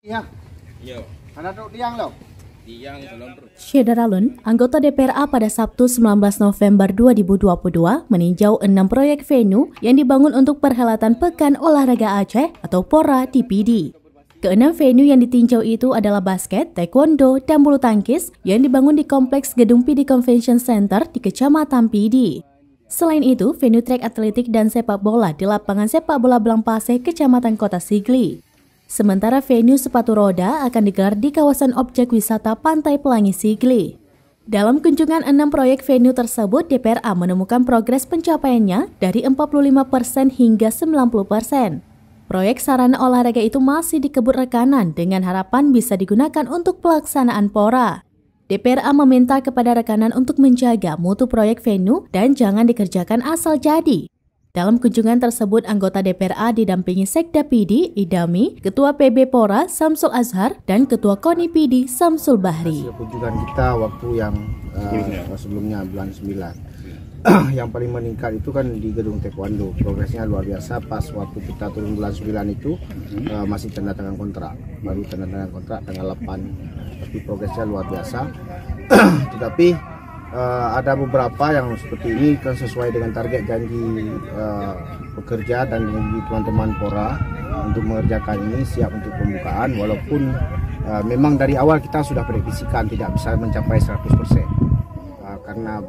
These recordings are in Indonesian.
Iya. Iya. Mana tuh tiang lo? Tiang salam terus. Syederalun, anggota DPRA pada Sabtu 19 November 2022 meninjau 6 proyek venue yang dibangun untuk perhelatan Pekan Olahraga Aceh atau PORA di PD. Keenam venue yang ditinjau itu adalah basket, taekwondo, dan bulu tangkis yang dibangun di kompleks gedung PD Convention Center di Kecamatan PD. Selain itu, venue trek atletik dan sepak bola di lapangan sepak bola Blampase, Kecamatan Kota Sigli. Sementara venue sepatu roda akan digelar di kawasan objek wisata Pantai Pelangi Sigli. Dalam kunjungan 6 proyek venue tersebut, DPRA menemukan progres pencapaiannya dari 45% hingga 90%. Proyek sarana olahraga itu masih dikebut rekanan dengan harapan bisa digunakan untuk pelaksanaan PORA. DPRA meminta kepada rekanan untuk menjaga mutu proyek venue dan jangan dikerjakan asal jadi. Dalam kunjungan tersebut, anggota DPRA didampingi Sekda PD, Idami, Ketua PB PORA, Samsul Azhar, dan Ketua KONI PD, Samsul Bahri. Hasil kunjungan kita waktu yang sebelumnya bulan 9. Yang paling meningkat itu kan di gedung taekwondo. Progresnya luar biasa. Pas waktu kita turun bulan 9 itu masih tanda tangan kontrak. Baru tanda tangan kontrak tanggal 8. Tapi progresnya luar biasa. Tetapi ada beberapa yang seperti ini kan sesuai dengan target janji pekerja dan janji teman-teman PORA untuk mengerjakan ini, siap untuk pembukaan walaupun memang dari awal kita sudah prediksikan tidak bisa mencapai 100% karena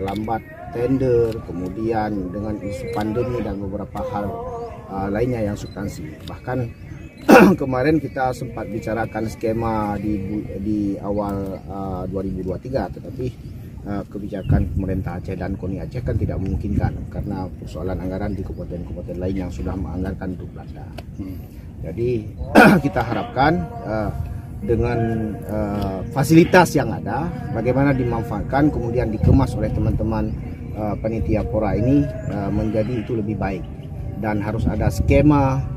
terlambat tender, kemudian dengan isu pandemi dan beberapa hal lainnya yang substansi. Bahkan kemarin kita sempat bicarakan skema di awal 2023, tetapi kebijakan pemerintah Aceh dan KONI Aceh kan tidak memungkinkan karena persoalan anggaran di kabupaten-kabupaten lain yang sudah menganggarkan untuk Belanda. Jadi kita harapkan dengan fasilitas yang ada, bagaimana dimanfaatkan kemudian dikemas oleh teman-teman panitia PORA ini menjadi itu lebih baik, dan harus ada skema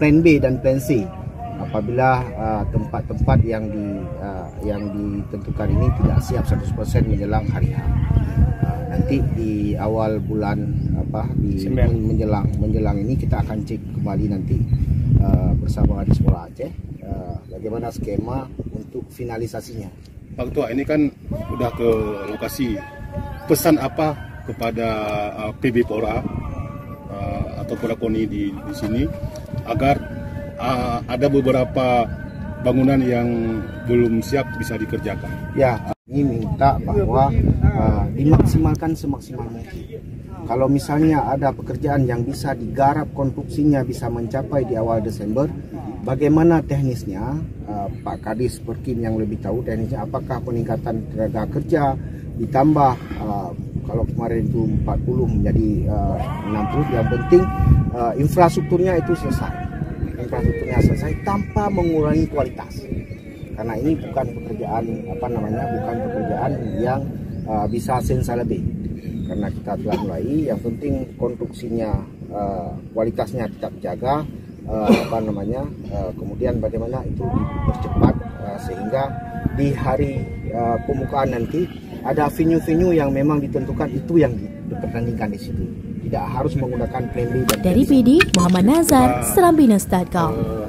plan B dan plan C apabila tempat-tempat yang ditentukan ini tidak siap 100% menjelang hari H. Nanti di awal bulan menjelang ini kita akan cek kembali nanti bersama Dispora Aceh bagaimana skema untuk finalisasinya. Pak Ketua, ini kan udah ke lokasi. Pesan apa kepada PB PORA atau PORA KONI di sini agar ada beberapa bangunan yang belum siap bisa dikerjakan? Ya, ini minta bahwa dimaksimalkan semaksimal mungkin. Kalau misalnya ada pekerjaan yang bisa digarap konstruksinya bisa mencapai di awal Desember, bagaimana teknisnya? Pak Kadis Perkim yang lebih tahu teknisnya, apakah peningkatan tenaga kerja ditambah kalau kemarin itu 40 menjadi 60, yang penting infrastrukturnya itu selesai. Infrastrukturnya selesai tanpa mengurangi kualitas. Karena ini bukan pekerjaan bukan pekerjaan yang bisa sensalabim. Karena kita telah mulai, yang penting konstruksinya kualitasnya tetap jaga, kemudian bagaimana itu dipercepat sehingga di hari pembukaan nanti ada venue-venue yang memang ditentukan itu yang dipertandingkan di situ. Tidak harus menggunakan plan B dan dari PD, Muhammad Nazar, Serambi News.com.